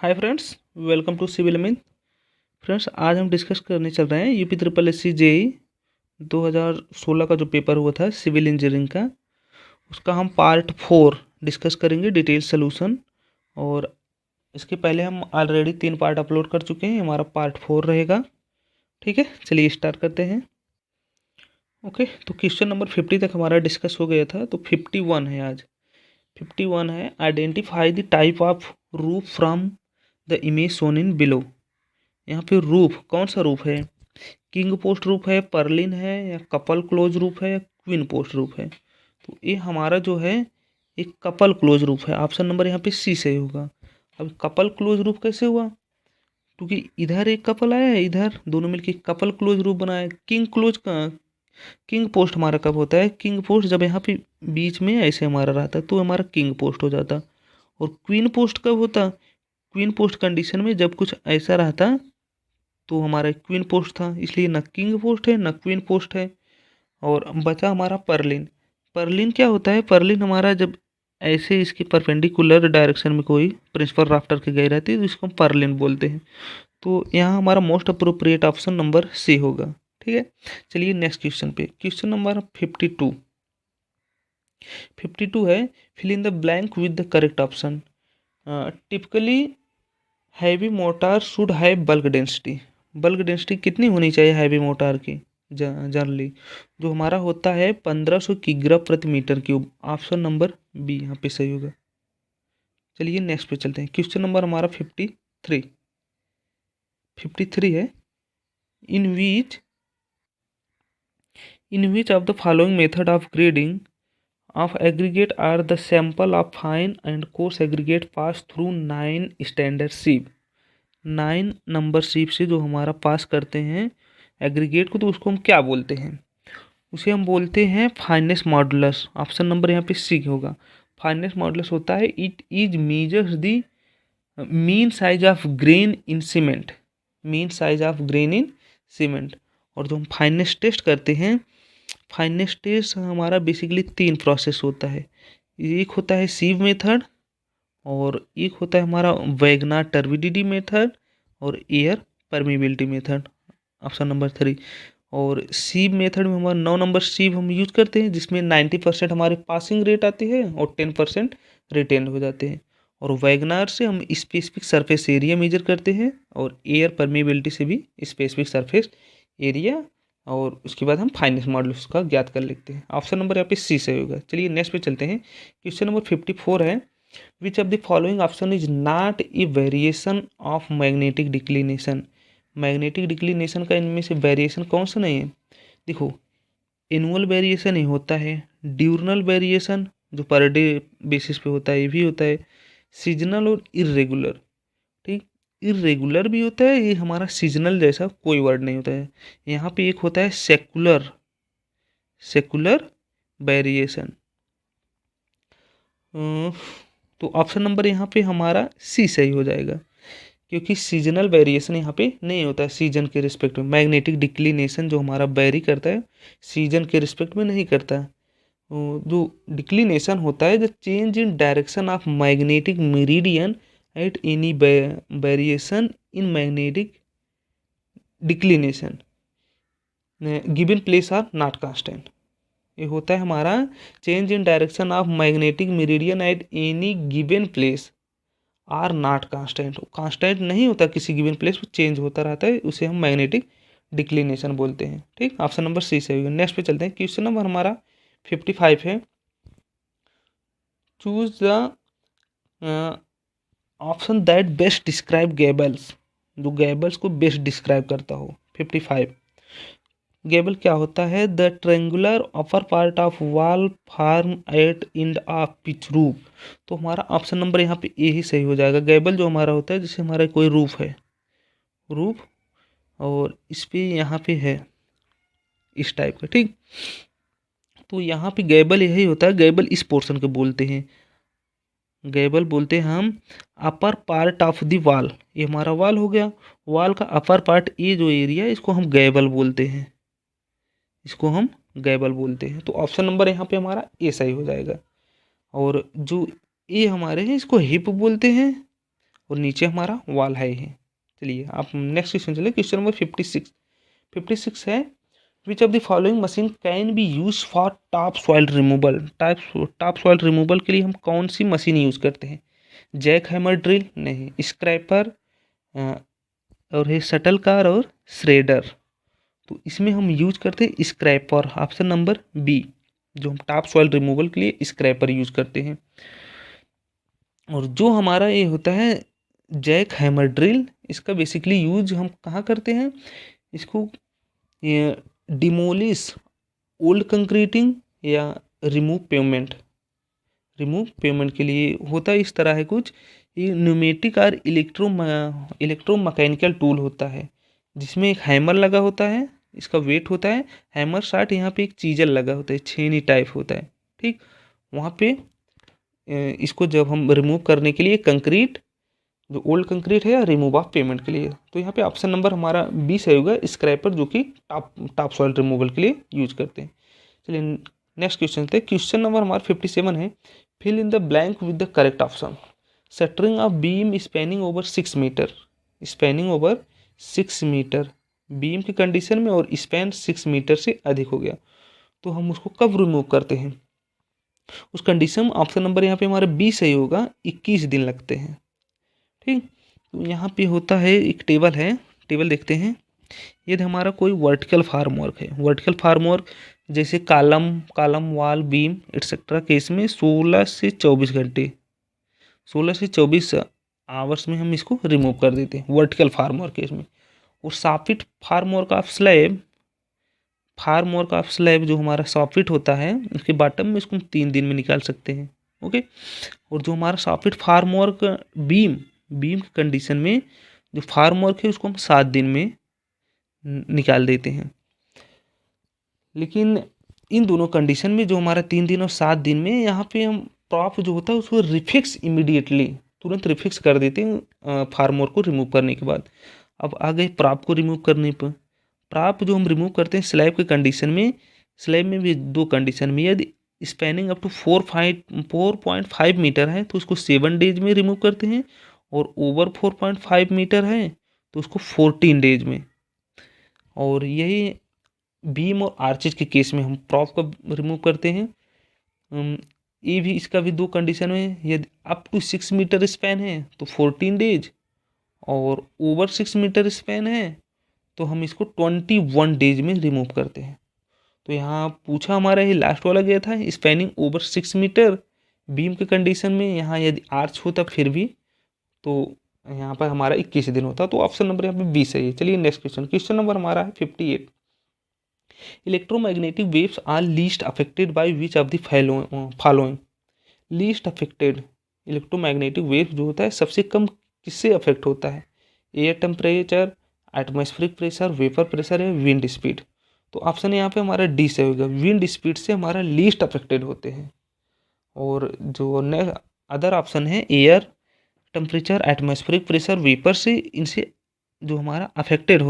Hi friends, welcome to civil Amin. Friends, आज हम discuss करने चल रहे हैं UP triple S C JE 2016 का जो पेपर हुआ था सिविल इंजीनियरिंग का, उसका हम पार्ट 4 डिस्कस करेंगे, डिटेल सोल्यूशन। और इसके पहले हम ऑलरेडी 3 पार्ट अपलोड कर चुके हैं, हमारा पार्ट 4 रहेगा। ठीक है, चलिए स्टार्ट करते हैं। ओके, तो क्वेश्चन नंबर 50 तक हमारा डिस्कस हो गया था, तो 51 है आज। 51 है, identify the type of roof from the image shown in below. यहाँ पे रूफ कौन सा रूफ है? किंग पोस्ट रूफ है, पर्लिन है, या कपल क्लोज रूफ है, या क्वीन पोस्ट रूफ है? तो ये हमारा जो है एक कपल क्लोज रूफ है। ऑप्शन नंबर यहाँ पे सी सही होगा। अब कपल क्लोज रूफ कैसे हुआ? क्योंकि इधर एक कपल आया है, इधर दोनों मिलके कपल क्लोज रूफ बनाया है। किंग क्लोज का किंग पोस्ट हमारा कब होता है? किंग पोस्ट जब यहाँ पे बीच में ऐसे हमारा रहता है तो हमारा किंग पोस्ट हो जाता। और क्वीन पोस्ट कब होता? क्वीन पोस्ट कंडीशन में जब कुछ ऐसा रहता तो हमारा क्वीन पोस्ट था, इसलिए न किंग पोस्ट है न क्वीन पोस्ट है। और बचा हमारा पर्लिन। पर्लिन क्या होता है? पर्लिन हमारा जब ऐसे इसके परपेंडिकुलर डायरेक्शन में कोई प्रिंसिपल राफ्टर के गई रहती है तो इसको हम पर्लिन बोलते हैं। तो यहाँ हमारा most appropriate option number C होगा। ठीक है, चलिए नेक्स्ट क्वेश्चन पे। Question number 52। 52 है, fill in the blank with the correct option. Typically heavy mortar should have bulk density. Bulk density कितनी होनी चाहिए हैवी मोटार की? जनरली जो हमारा होता है 1500 किग्रा प्रति metre cube. Option number B यहाँ पे सही होगा। चलिए नेक्स्ट पे चलते हैं। क्वेश्चन नंबर हमारा 53। 53 है, in which of the following method of grading of aggregate are the sample of fine and coarse aggregate pass through 9 standard sieve। 9 number सीप से जो हमारा पास करते हैं एग्रीगेट को, तो उसको हम क्या बोलते हैं? उसे हम बोलते हैं फाइनेस मॉडुलस। ऑप्शन नंबर यहाँ पे सी होगा। फाइनेस मॉडुलस होता है it is measures the mean size of grain in cement. Mean size of grain in cement. और जो हम फाइनेस टेस्ट करते हैं, फाइनेस टेस्ट हमारा बेसिकली 3 प्रोसेस होता है। एक होता है सीव मेथड, और एक होता है हमारा वैगनार टर्बिडिटी मेथड, और air permeability method. Option number 3। और सीव मेथड में हमारा 9 नंबर सीव हम यूज करते हैं, जिसमें 90% हमारे पासिंग रेट आती है और 10% रिटेन हो जाते हैं। और वैगनार से हम स्पेसिफिक सरफेस एरिया मेजर करते हैं, और एयर परमिबिलिटी से भी स्पेसिफिक सरफेस एरिया। और उसके बाद हम फाइनेस मॉडल उसका ज्ञात कर लेते हैं। ऑप्शन नंबर यहाँ पे सी से होगा। चलिए नेक्स्ट पे चलते हैं। क्वेश्चन नंबर 54 है, विच of the following option is not a variation of magnetic declination. Magnetic declination का इनमें से वेरिएशन कौन सा नहीं है? देखो, एनुअल वेरिएशन ही होता है, ड्यूरनल वेरिएशन जो पर डे बेसिस पे होता है ये भी होता है, सीजनल और इरेगुलर। ठीक, इरेगुलर भी होता है, ये हमारा सीजनल जैसा कोई वर्ड नहीं होता है। यहाँ पे एक होता है सेकुलर, सेकुलर वेरिएशन। तो ऑप्शन नंबर यहाँ पे हमारा सी सही हो जाएगा, क्योंकि सीजनल वेरिएशन यहाँ पे नहीं होता है सीजन के रिस्पेक्ट में। मैग्नेटिक डिक्लिनेशन जो हमारा वेरी करता है सीजन के रिस्पेक्ट में नहीं करता है। जो डिक्लिनेशन होता है the change in direction of magnetic meridian at any variation in magnetic declination given place are not constant. ये होता है हमारा change in direction of magnetic meridian at any given place are not constant. Constant नहीं होता, किसी given place पर change होता रहता है, उसे हम मैग्नेटिक डिक्लिनेशन बोलते हैं। ठीक, ऑप्शन नंबर सी से होगा। नेक्स्ट पे चलते हैं। क्वेश्चन नंबर हमारा 55 है, choose the option that best describe gables. जो गैबल्स को बेस्ट डिस्क्राइब करता हो। 55 गैबल क्या होता है? The triangular upper part of wall form at end of pitch roof. तो हमारा ऑप्शन नंबर यहाँ पे ए ही सही हो जाएगा। गैबल जो हमारा होता है जैसे हमारा कोई रूफ है, रूफ, और इस पे यहाँ पे है इस टाइप का। ठीक, तो यहाँ पे गैबल यही होता है। गैबल इस पोर्शन को बोलते हैं, गैबल बोलते हैं हम अपर पार्ट ऑफ द वॉल। ये हमारा वॉल हो गया, वॉल का अपर पार्ट, ये जो एरिया है इसको हम गैबल बोलते हैं, इसको हम गैबल बोलते हैं। तो ऑप्शन नंबर यहाँ पे हमारा ए सही हो जाएगा। और जो ए हमारे हैं इसको हिप बोलते हैं, और नीचे हमारा वॉल है ही। चलिए आप नेक्स्ट क्वेश्चन चलिए, क्वेश्चन नंबर 56 है, विच of the following machine can be use for top soil removal. Top soil removal के लिए हम कौन सी मशीन यूज करते हैं? जैक हैमर ड्रिल नहीं, स्क्रैपर और है शटल कार और श्रेडर। तो इसमें हम यूज करते हैं स्क्रैपर, ऑप्शन नंबर बी, जो हम टॉप सॉइल रिमूवल के लिए स्क्रैपर यूज करते हैं। और जो हमारा ये होता है जैक हैमर ड्रिल, इसका बेसिकली यूज हम कहाँ करते हैं? इसको ये डिमोलिश ओल्ड कंक्रीटिंग या रिमूव पेमेंट के लिए होता है। इस तरह है कुछ, ये न्यूमेटिक और इलेक्ट्रोमैकेनिकल टूल होता है, जिसमें एक हैमर लगा होता है, इसका वेट होता है हैमर शाफ्ट, यहाँ पे एक चीजल लगा होता है, छेनी टाइप होता है, ठीक। वहाँ पे इसको जब हम रिमूव करने के लिए कंक्रीट, जो ओल्ड कंक्रीट है, या रिमूव ऑफ पेमेंट के लिए, तो यहाँ पे ऑप्शन नंबर हमारा 20 सही होगा, स्क्रैपर, जो कि टॉप सॉइल रिमूवल के लिए यूज करते हैं। चलिए नेक्स्ट क्वेश्चन थे, क्वेश्चन नंबर हमारा 57 है, fill in the blank with the correct option. Shuttering of beam spanning over 6 metre, spanning over 6 metre, beam की कंडीशन में और स्पैन 6 मीटर से अधिक हो गया, तो हम उसको कब रिमूव करते हैं? उस कंडीशन में ऑप्शन नंबर यहाँ पे हमारा 20 सही होगा, 21 दिन लगते हैं, ठीक। तो यहाँ पे होता है, एक टेबल है, टेबल देखते हैं। यदि हमारा कोई वर्टिकल फार्मवर्क है, वर्टिकल फार्मवर्क जैसे कालम वाल बीम एटसेट्रा के, इसमें 16 से 24 घंटे, 16 से 24 आवर्स में हम इसको रिमूव कर देते हैं वर्टिकल फार्मवर्क केस में। और सॉफिट फार्मवर्क ऑफ स्लैब जो हमारा सॉफिट होता है, उसके बॉटम में इसको हम 3 दिन में निकाल सकते हैं, ओके। और जो हमारा सॉफिट फार्मवर्क बीम की कंडीशन में जो फार्मवर्क है, उसको हम 7 दिन में निकाल देते हैं। लेकिन इन दोनों कंडीशन में जो हमारा 3 दिन और 7 दिन में, यहाँ पे हम प्रॉप जो होता है उसको रिफिक्स इमीडिएटली, तुरंत रिफिक्स कर देते हैं फार्मवर्क को रिमूव करने के बाद। अब आ गए प्रॉप को रिमूव करने पर। प्रॉप जो हम रिमूव करते हैं स्लैब के कंडीशन में, स्लैब में भी 2 कंडीशन में, यदि स्पैनिंग अप टू 4.5 मीटर है तो उसको 7 डेज में रिमूव करते हैं, और ओवर 4.5 मीटर है तो उसको 14 डेज में। और यही बीम और आर्चेज के केस में हम प्रॉप को रिमूव करते हैं। ये भी, इसका भी 2 कंडीशन है, यदि अप टू 6 मीटर स्पैन है तो 14 डेज, और ओवर 6 मीटर स्पैन है तो हम इसको 21 डेज में रिमूव करते हैं। तो यहाँ पूछा हमारा ये लास्ट वाला गया था, स्पैनिंग ओवर 6 मीटर बीम के कंडीशन में, यहाँ यदि आर्च होता फिर भी, तो यहाँ पर हमारा 21 दिन होता, तो ऑप्शन नंबर यहाँ पे 20 है ये। चलिए नेक्स्ट क्वेश्चन नंबर हमारा है 58। Electromagnetic waves are least affected by which of the following. Least affected electromagnetic wave जो होता है, सबसे कम किससे अफेक्ट होता है? Air temperature, atmospheric pressure, vapour pressure है, विंड स्पीड। तो ऑप्शन यहाँ पे हमारा डी से होगा, विंड स्पीड से हमारा लीस्ट अफेक्टेड होते हैं। और जो अदर ऑप्शन है air temperature, atmospheric pressure, vapour से, इनसे जो हमारा अफेक्टेड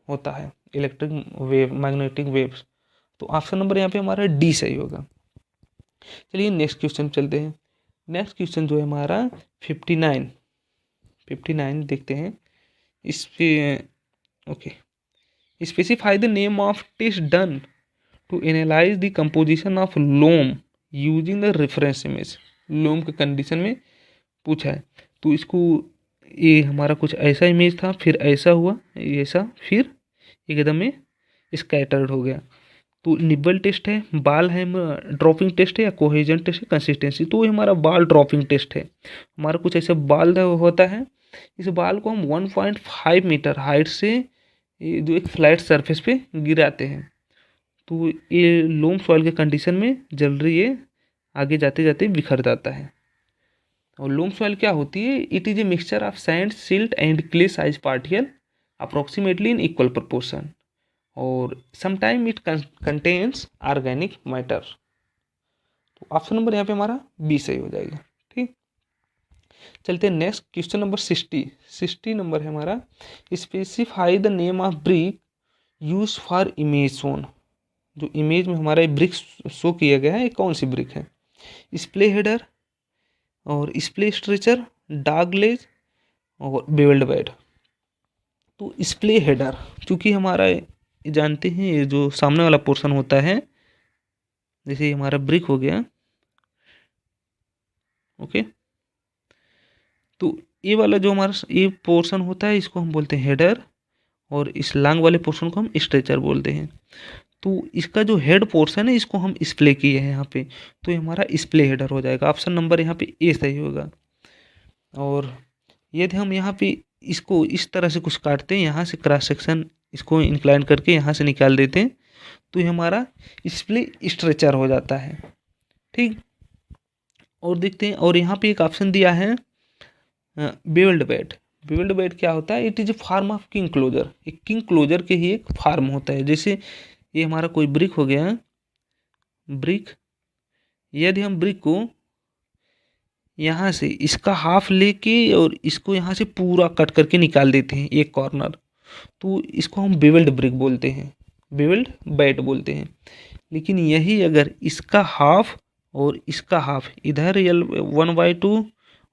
होता है इलेक्ट्रिक वेव, मैग्नेटिक वेव्स। तो ऑप्शन नंबर यहाँ पे हमारा डी सही होगा। चलिए नेक्स्ट क्वेश्चन चलते हैं। नेक्स्ट क्वेश्चन जो है हमारा 59 देखते हैं। इस पे okay, specify the name of test done to analyze the composition of loam using the reference image. Loam के कंडीशन में पूछा है, तो इसको, ये हमारा कुछ ऐसा इमेज था, फिर ऐसा हुआ, ऐसा, फिर एकदम में स्कैटर्ड हो गया। तो निब्बल टेस्ट है, बाल है ड्रॉपिंग टेस्ट है, या कोहेजन टेस्ट है, कंसिस्टेंसी। तो ये हमारा बाल ड्रॉपिंग टेस्ट है। हमारा कुछ ऐसा बाल होता है, इस बाल को हम 1.5 मीटर हाइट से जो एक फ्लैट सरफेस पे गिराते हैं। तो ये लोम सॉइल के कंडीशन में जल्दी ये आगे जाते जाते बिखर जाता है। और लोम सॉइल क्या होती है? It is a mixture of sand, silt and clay size particle approximately in equal proportion, और sometime it contains organic matter. तो ऑप्शन नंबर यहाँ पे हमारा बी सही हो जाएगा, ठीक। चलते हैं नेक्स्ट क्वेश्चन नंबर 60 नंबर है हमारा। Specify the name of brick use for image shown. जो इमेज में हमारा ब्रिक शो किया गया है, ये कौन सी ब्रिक है? स्प्ले हेडर, और स्प्ले स्ट्रेचर, डार्क ग्लेज और बेवल्ड बेड। तो स्प्ले हेडर, चूँकि हमारा जानते हैं ये जो सामने वाला पोर्शन होता है, जैसे ये हमारा ब्रिक हो गया, ओके, तो ये वाला जो हमारा ये पोर्शन होता है इसको हम बोलते हैं हेडर, और इस लॉन्ग वाले पोर्शन को हम स्ट्रेचर बोलते हैं। तो इसका जो हेड पोर्शन है इसको हम स्प्ले किए हैं यहाँ पे, तो ये हमारा स्प्ले हेडर हो जाएगा। ऑप्शन नंबर यहाँ पे ए सही होगा। और यदि हम यहाँ पे इसको इस तरह से कुछ काटते हैं, यहाँ से क्रॉस सेक्शन इसको इंक्लाइन करके यहाँ से निकाल देते हैं, तो ये हमारा स्प्ले स्ट्रेचर हो जाता है। ठीक, और देखते हैं, और यहाँ पे एक ऑप्शन दिया है बेवल्ड बेड। बेवल्ड बेड क्या होता है? It is a form of king closure. एक किंग क्लोजर के ही एक फार्म होता है। जैसे ये हमारा कोई ब्रिक हो गया, ब्रिक, यदि हम ब्रिक को यहाँ से इसका हाफ लेके और इसको यहाँ से पूरा कट करके निकाल देते हैं एक कॉर्नर, तो इसको हम बेवल्ड ब्रिक बोलते हैं, बेवल्ड बेड बोलते हैं। लेकिन यही अगर इसका हाफ और इसका हाफ, इधर यल 1/2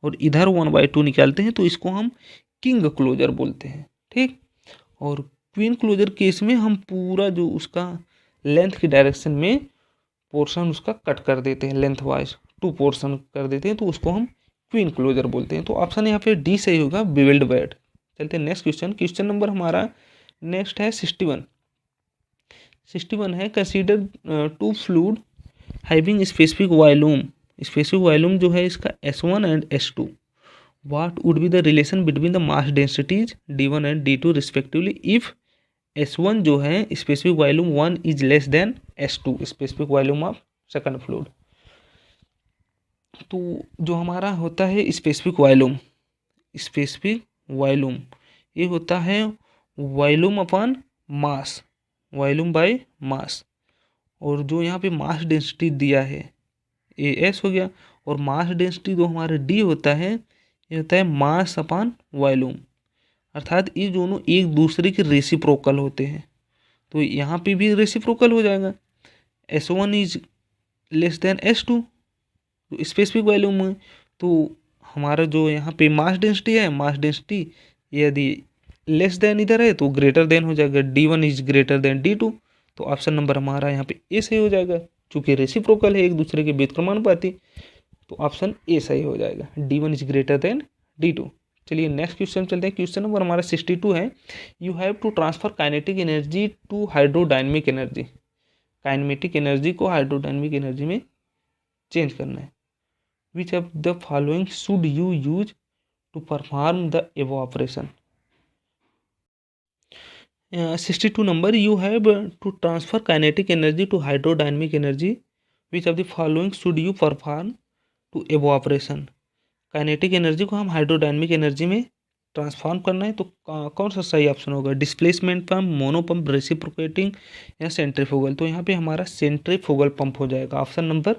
और इधर 1/2 निकालते हैं, तो इसको हम किंग क्लोजर बोलते हैं। ठीक, और क्वीन क्लोजर केस में हम पूरा जो उसका लेंथ की डायरेक्शन में पोर्शन उसका कट कर देते हैं, लेंथ वाइज 2 पोर्शन कर देते हैं, तो उसको हम क्वीन क्लोजर बोलते हैं। तो ऑप्शन यहाँ पे डी सही होगा, बेवल्ड बेड। चलते हैं नेक्स्ट क्वेश्चन। क्वेश्चन नंबर हमारा नेक्स्ट है 61। 61 है, consider 2 fluid having specific volume. Specific volume जो है इसका S1 and S2। What would be the relation between the mass densities D1 and D2 respectively if S1 जो है specific volume 1 is less than S2 specific volume of second fluid. तो जो हमारा होता है स्पेसिफिक वॉल्यूम, स्पेसिफिक वॉल्यूम ये होता है volume upon mass, volume by mass. और जो यहाँ पे मास डेंसिटी दिया है AS हो गया, और मास डेंसिटी जो हमारा D होता है ये होता है मास अपॉन वॉल्यूम, अर्थात ये दोनों एक दूसरे के रेसिप्रोकल होते हैं। तो यहाँ पे भी रेसिप्रोकल हो जाएगा, S1 is less than S2 specific volume है। तो हमारा जो यहाँ पे मास डेंसिटी है, मास डेंसिटी यदि लेस देन इधर है तो ग्रेटर देन हो जाएगा, D1 is greater than D2। तो ऑप्शन नंबर हमारा यहाँ पे ए सही हो जाएगा, चूंकि रेसिप्रोकल है एक दूसरे के व्युत्क्रमानुपाती, तो ऑप्शन ए सही हो जाएगा, D1 is greater than D2। चलिए नेक्स्ट क्वेश्चन चलते हैं। क्वेश्चन नंबर हमारा 62 है, you have to transfer kinetic energy to hydrodynamic energy. Kinetic energy को हाइड्रोडायनेमिक एनर्जी में चेंज करना है। Which of the following should you use to perform the above operation? 62 number, you have to transfer kinetic energy to hydrodynamic energy. Which of the following should you perform to above operation? Kinetic energy को हम hydrodynamic energy में transform करना है, तो कौन सा सही option होगा? Displacement pump, mono pump, reciprocating या सेंट्रीफ्यूगल? तो यहाँ पे हमारा सेंट्रीफ्यूगल पंप हो जाएगा, ऑप्शन नंबर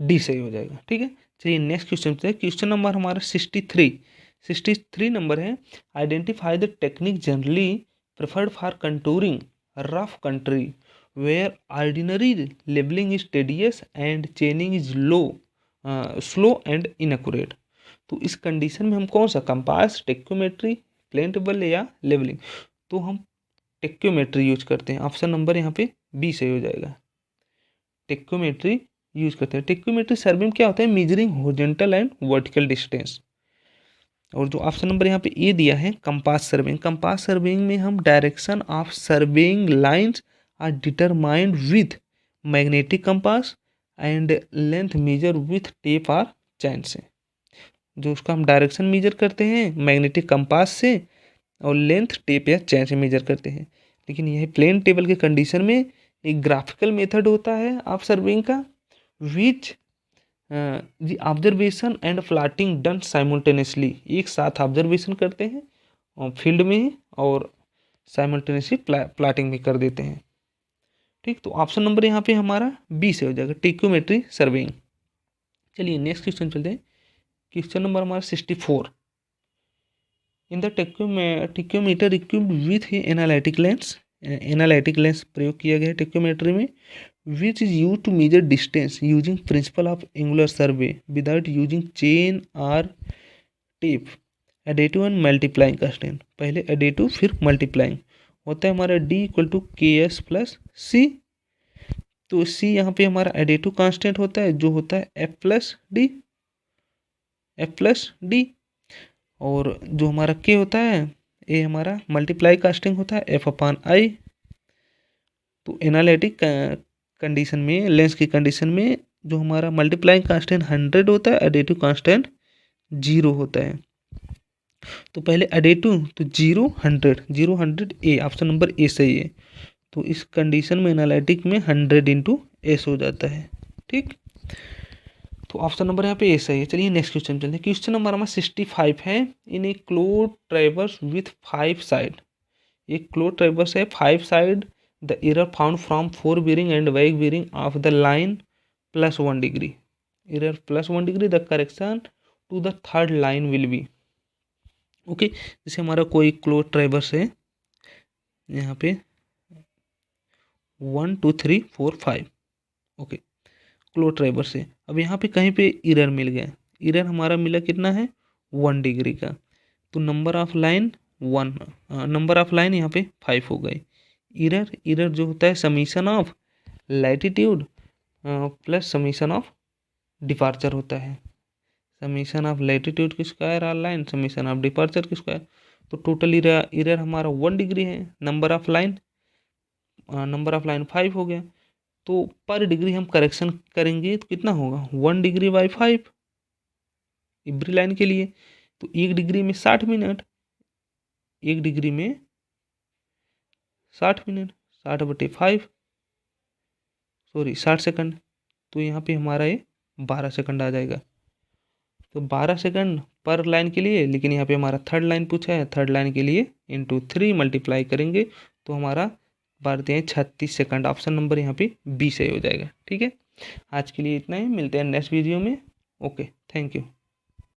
डी सही हो जाएगा। ठीक है, चलिए नेक्स्ट क्वेश्चन पे। क्वेश्चन नंबर हमारा 63 नंबर है, identify the technique generally preferred for contouring rough country where ordinary levelling is tedious and chaining is slow and inaccurate. तो इस कंडीशन में हम कौन सा, कंपास, टेक्योमेट्री, प्लेन टेबल या लेवलिंग? तो हम टेक्योमेट्री यूज करते हैं, ऑप्शन नंबर यहाँ पे बी सही हो जाएगा, टेक्योमेट्री यूज करते हैं। टेक्योमेट्री सर्वे में क्या होता है? Measuring horizontal and vertical distance. और जो ऑप्शन नंबर यहाँ पे ए दिया है, कंपास सर्वेइंग। कंपास सर्वेइंग में हम direction of surveying lines are determined with magnetic compass and length measure with tape or chain से। जो उसका हम डायरेक्शन मेजर करते हैं मैग्नेटिक कंपास से, और लेंथ टेप या चैन से मेजर करते हैं। लेकिन यह प्लेन टेबल के कंडीशन में एक ग्राफिकल मेथड होता है ऑफ सर्वेइंग का, which the observation and plotting done simultaneously. एक साथ ऑब्जर्वेशन करते हैं और फील्ड में और साइमल्टेनियसली प्लॉटिंग भी कर देते हैं। ठीक, तो ऑप्शन नंबर यहाँ पे हमारा बी से हो जाएगा, टेक्योमेट्री सर्वेइंग। चलिए नेक्स्ट क्वेश्चन चलते हैं। क्वेश्चन नंबर हमारा 64, in the tacheometer equipped with analytic lens. Analytic lens प्रयोग किया गया है टेक्योमेट्री में which is use to measure distance using principle of angular survey without using chain और tape. Additive and multiplying constant, पहले additive फिर multiplying होता है हमारा d equal to K S plus C. तो c यहाँ पे हमारा एडिटिव कांस्टेंट होता है जो होता है एफ प्लस डी, और जो हमारा k होता है ये हमारा मल्टीप्लाई कास्टिंग होता है एफ अपान आई। तो एनालिटिक कंडीशन में, लेंस की कंडीशन में जो हमारा मल्टीप्लाइंग कांस्टेंट 100 होता है, एडिटिव कांस्टेंट 0 होता है। तो पहले एडिटिव तो 0 100 ए, ऑप्शन नंबर ए सही है। तो इस कंडीशन में एनालिटिक में 100 इंटू एस हो जाता है। ठीक, तो ऑप्शन नंबर यहाँ पे ए सही है। चलिए नेक्स्ट क्वेश्चन चलते हैं। क्वेश्चन नंबर हमारा 65 है। In a close traverse with 5 side, एक क्लोज ट्राइवर्स है 5 side, the error found from 4 bearing and back bearing of the line +1 degree, error +1 degree, the correction to the third line will be. Okay, जैसे हमारा कोई close traverse है यहाँ पे 1 2 3 4 5, okay close traverse है। अब यहाँ पे कहीं पे एरर मिल गया, एरर हमारा मिला कितना है 1 डिग्री का, तो number of line 1, number of line यहाँ पे 5 हो गए। एरर जो होता है summation of latitude plus summation of departure होता है, समीशन ऑफ लैटिट्यूड की स्क्वायर और लाइन समीशन ऑफ डिपार्चर की स्क्वायर। तो टोटल एरर हमारा 1 डिग्री है, नंबर ऑफ लाइन 5 हो गया। तो पर डिग्री हम करेक्शन करेंगे तो कितना होगा 1 डिग्री बाई 5 एवरी लाइन के लिए। तो 1 डिग्री में 60 मिनट, 1 डिग्री में 60 मिनट, 60/5 सॉरी 60 सेकंड। तो यहाँ पे हमारा ये 12 सेकंड आ जाएगा। तो 12 सेकंड पर लाइन के लिए, लेकिन यहाँ पे हमारा थर्ड लाइन पूछा है, थर्ड लाइन के लिए इंटू 3 मल्टीप्लाई करेंगे तो हमारा 36 सेकंड, ऑप्शन नंबर यहाँ पे बी सही हो जाएगा। ठीक है, आज के लिए इतना ही, मिलते हैं नेक्स्ट वीडियो में। Okay, thank you.